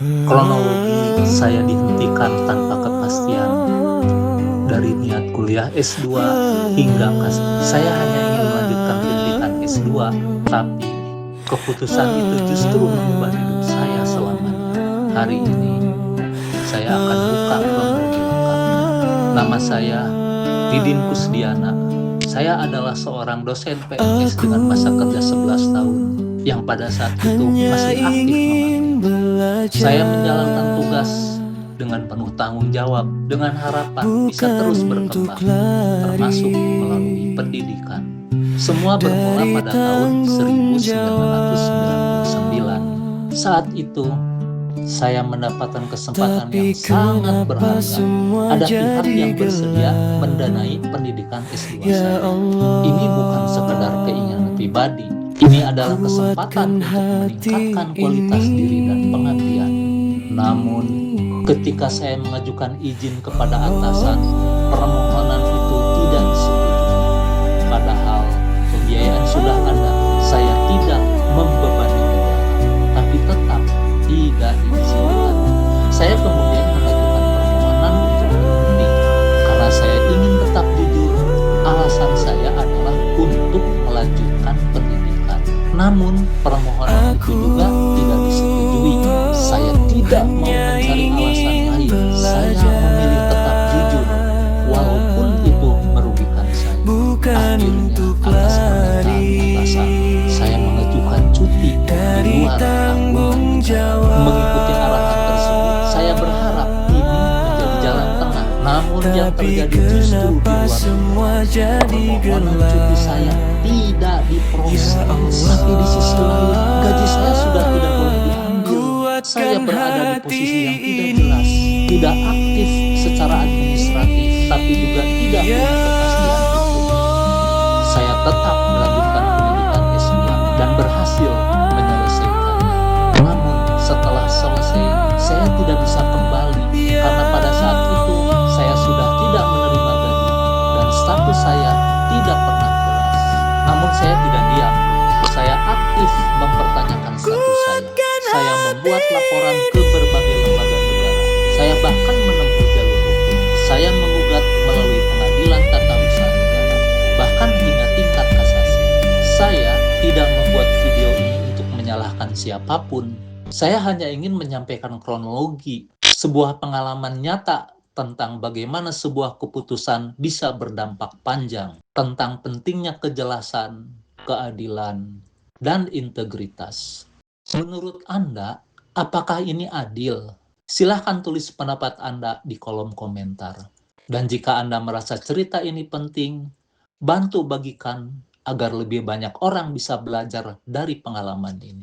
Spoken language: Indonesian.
Kronologi saya dihentikan tanpa kepastian dari niat kuliah S2 hingga saya hanya ingin melanjutkan pendidikan S2, tapi keputusan itu justru mengubah hidup saya selamanya. Hari ini saya akan buka kronologi lengkapnya. Nama saya Didin Kusdiana. Saya adalah seorang dosen PNS dengan masa kerja 11 tahun yang pada saat itu masih aktif mengabdi. Saya menjalankan tugas dengan penuh tanggung jawab dengan harapan bisa terus berkembang, termasuk melalui pendidikan. Semua bermula pada tahun 1999. Saat itu saya mendapatkan kesempatan yang sangat berharga. Ada pihak yang bersedia mendanai pendidikan S2 saya. Ini bukan sekedar keinginan pribadi. Ini adalah kesempatan untuk meningkatkan kualitas diri dan pengabdian. Namun, ketika saya mengajukan izin kepada atasan, permohonan itu tidak disetujui. Padahal pembiayaan sudah ada, saya tidak membebani negara, tapi tetap tidak diizinkan. Saya kemudian mengajukan permohonan untuk berhenti karena saya ingin tetap jujur. Alasan saya adalah untuk melanjutkan pendidikan. Namun permohonan itu juga tidak disetujui. Saya tidak mau mencari alasan lain. Saya memilih tetap jujur walaupun itu merugikan saya. Akhirnya atas permintaan atasan, saya mengajukan cuti di luar tanggung jawab. Mengikuti arahan tersebut, saya berharap ini menjadi jalan tengah. Namun yang terjadi justru di luar dugaan. Permohonan cuti saya tidak diproses. Tapi di sisi lain, gaji saya sudah tidak boleh diambil. Saya berada di posisi yang tidak jelas, tidak aktif secara administratif, tapi juga tidak punya kepastian hukum. Saya tetap melanjutkan pendidikan S2 dan berhasil menyelesaikannya. Namun setelah selesai, saya tidak bisa kembali karena pada saat itu saya sudah tidak menerima gaji dan status saya tidak pernah jelas. Namun saya tidak diam. Saya aktif mempertanyakan status saya. Saya membuat laporan ke berbagai lembaga negara. Saya bahkan menempuh jalur hukum. Saya menggugat melalui pengadilan tata usaha negara, bahkan hingga tingkat kasasi. Saya tidak membuat video ini untuk menyalahkan siapapun. Saya hanya ingin menyampaikan kronologi, sebuah pengalaman nyata tentang bagaimana sebuah keputusan bisa berdampak panjang, tentang pentingnya kejelasan, keadilan, dan integritas. Menurut Anda, apakah ini adil? Silahkan tulis pendapat Anda di kolom komentar. Dan jika Anda merasa cerita ini penting, bantu bagikan agar lebih banyak orang bisa belajar dari pengalaman ini.